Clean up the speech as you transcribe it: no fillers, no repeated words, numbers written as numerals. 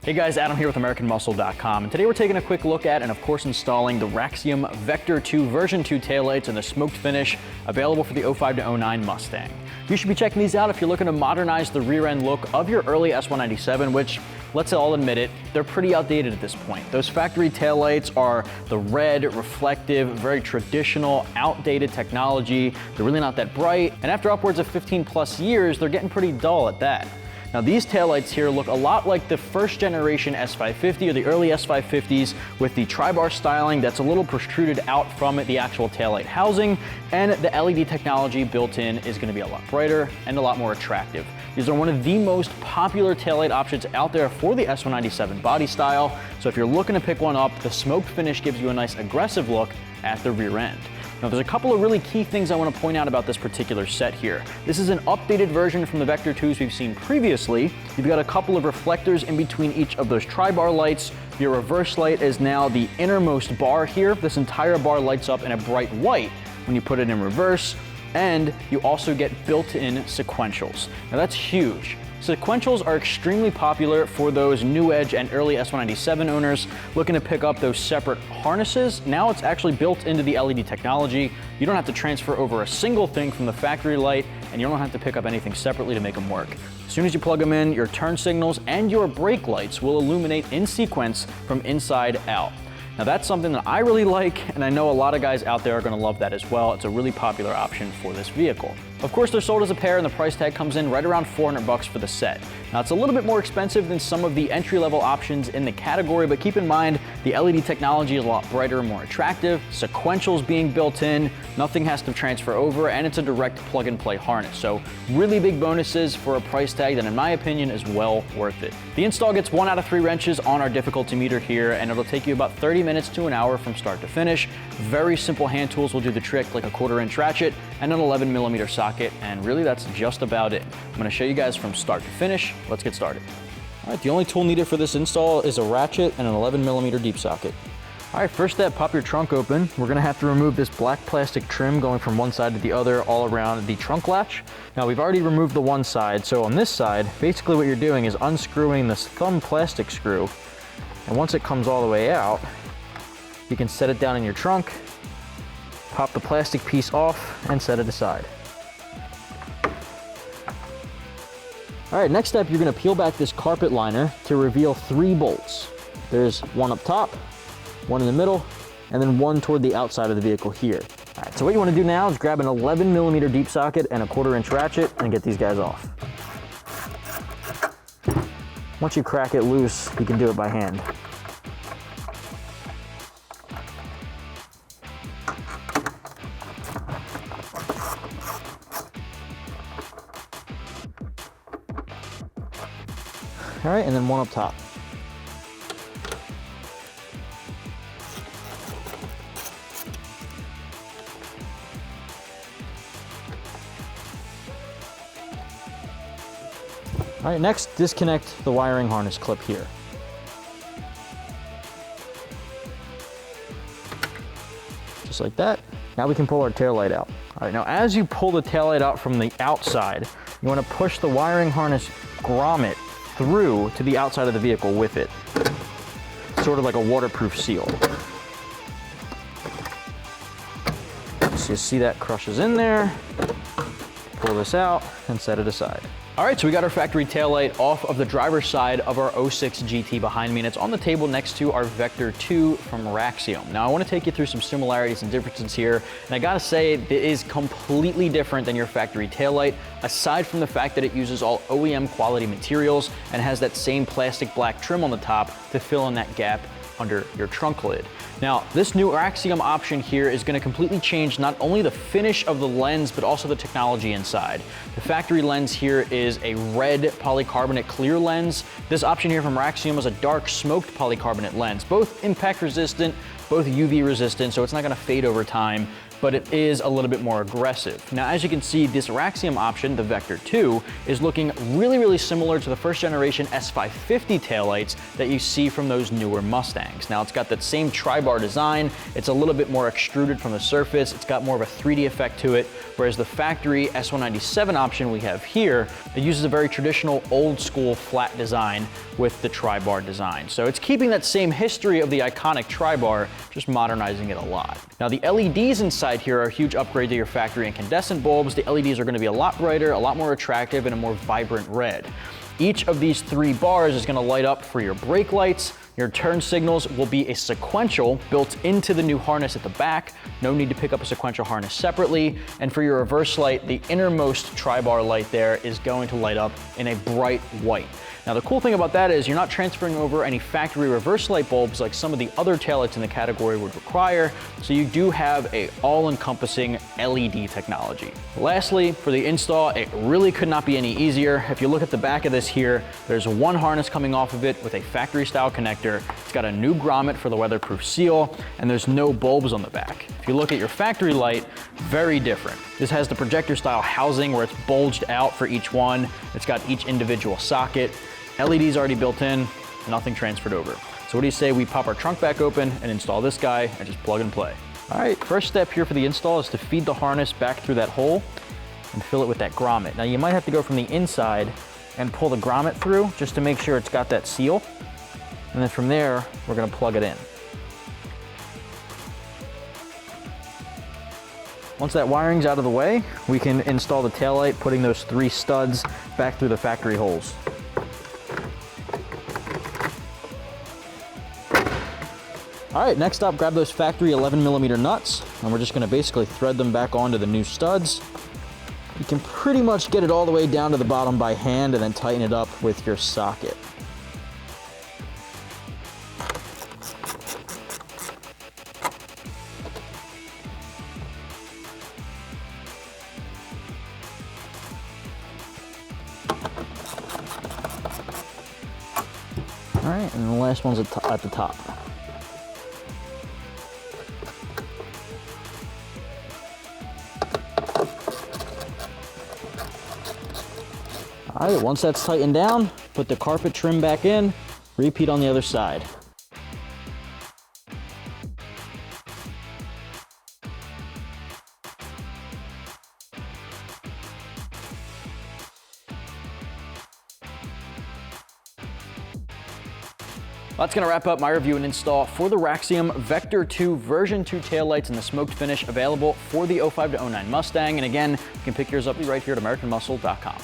Hey guys, Adam here with AmericanMuscle.com, and today we're taking a quick look at and of course installing the Raxiom Vector 2 version 2 taillights in the smoked finish available for the 05 to 09 Mustang. You should be checking these out if you're looking to modernize the rear end look of your early S197, which, let's all admit it, they're pretty outdated at this point. Those factory taillights are the red, reflective, very traditional, outdated technology. They're really not that bright, and after upwards of 15 plus years, they're getting pretty dull at that. Now these taillights here look a lot like the first generation S550 or the early S550s with the tri-bar styling that's a little protruded out from the actual taillight housing, and the LED technology built in is going to be a lot brighter and a lot more attractive. These are one of the most popular taillight options out there for the S197 body style, so if you're looking to pick one up, the smoked finish gives you a nice aggressive look at the rear end. Now there's a couple of really key things I want to point out about this particular set here. This is an updated version from the Vector 2s we've seen previously. You've got a couple of reflectors in between each of those tri-bar lights. Your reverse light is now the innermost bar here. This entire bar lights up in a bright white when you put it in reverse, and you also get built-in sequentials. Now that's huge. Sequentials are extremely popular for those new edge and early S197 owners looking to pick up those separate harnesses. Now it's actually built into the LED technology. You don't have to transfer over a single thing from the factory light, and you don't have to pick up anything separately to make them work. As soon as you plug them in, your turn signals and your brake lights will illuminate in sequence from inside out. Now that's something that I really like, and I know a lot of guys out there are going to love that as well. It's a really popular option for this vehicle. Of course, they're sold as a pair, and the price tag comes in right around 400 bucks for the set. Now it's a little bit more expensive than some of the entry-level options in the category, but keep in mind the LED technology is a lot brighter and more attractive, sequentials being built in, nothing has to transfer over, and it's a direct plug-and-play harness. So really big bonuses for a price tag that in my opinion is well worth it. The install gets 1 out of 3 wrenches on our difficulty meter here, and it'll take you about 30 minutes to an hour from start to finish. Very simple hand tools will do the trick, like a 1/4-inch ratchet and an 11mm socket, and really that's just about it. I'm going to show you guys from start to finish. Let's get started. All right, the only tool needed for this install is a ratchet and an 11mm deep socket. All right, first step, pop your trunk open. We're gonna have to remove this black plastic trim going from one side to the other all around the trunk latch. Now we've already removed the one side, so on this side, basically what you're doing is unscrewing this thumb plastic screw, and once it comes all the way out, you can set it down in your trunk, pop the plastic piece off, and set it aside. All right, next step, you're gonna peel back this carpet liner to reveal 3 bolts. There's one up top, one in the middle, and then one toward the outside of the vehicle here. All right, so what you wanna do now is grab an 11mm deep socket and a 1/4-inch ratchet and get these guys off. Once you crack it loose, you can do it by hand. All right, and then one up top. All right, next, disconnect the wiring harness clip here. Just like that. Now we can pull our taillight out. All right, now as you pull the taillight out from the outside, you want to push the wiring harness grommet through to the outside of the vehicle with it. Sort of like a waterproof seal. So you see that crushes in there. Pull this out and set it aside. All right, so we got our factory taillight off of the driver's side of our 06 GT behind me, and it's on the table next to our Vector 2 from Raxiom. Now I want to take you through some similarities and differences here, and I gotta say it is completely different than your factory taillight, aside from the fact that it uses all OEM quality materials and has that same plastic black trim on the top to fill in that gap under your trunk lid. Now, this new Raxiom option here is going to completely change not only the finish of the lens, but also the technology inside. The factory lens here is a red polycarbonate clear lens. This option here from Raxiom is a dark smoked polycarbonate lens, both impact resistant, both UV resistant, so it's not going to fade over time. but it is a little bit more aggressive. Now, as you can see, this Raxiom option, the Vector 2, is looking really, really similar to the first generation S550 taillights that you see from those newer Mustangs. Now, it's got that same tri-bar design. It's a little bit more extruded from the surface. It's got more of a 3D effect to it, whereas the factory S197 option we have here, it uses a very traditional old school flat design with the tri-bar design. So it's keeping that same history of the iconic tri-bar, just modernizing it a lot. Now, the LEDs inside here are a huge upgrade to your factory incandescent bulbs. The LEDs are going to be a lot brighter, a lot more attractive, and a more vibrant red. Each of these 3 bars is going to light up for your brake lights. Your turn signals will be a sequential built into the new harness at the back. No need to pick up a sequential harness separately. And for your reverse light, the innermost tri-bar light there is going to light up in a bright white. Now, the cool thing about that is you're not transferring over any factory reverse light bulbs like some of the other taillights in the category would require, so you do have a all-encompassing LED technology. Lastly, for the install, it really could not be any easier. If you look at the back of this here, there's one harness coming off of it with a factory-style connector. It's got a new grommet for the weatherproof seal, and there's no bulbs on the back. If you look at your factory light, very different. This has the projector-style housing where it's bulged out for each one. It's got each individual socket. LEDs already built in, nothing transferred over. So what do you say we pop our trunk back open and install this guy and just plug and play? All right, first step here for the install is to feed the harness back through that hole and fill it with that grommet. Now, you might have to go from the inside and pull the grommet through just to make sure it's got that seal. And then from there, we're gonna plug it in. Once that wiring's out of the way, we can install the taillight, putting those 3 studs back through the factory holes. All right, next up, grab those factory 11mm nuts, and we're just gonna basically thread them back onto the new studs. You can pretty much get it all the way down to the bottom by hand and then tighten it up with your socket. All right, and the last one's at the top. All right, once that's tightened down, put the carpet trim back in, repeat on the other side. That's gonna wrap up my review and install for the Raxiom Vector 2 version 2 taillights in the smoked finish available for the 05 to 09 Mustang. And again, you can pick yours up right here at AmericanMuscle.com.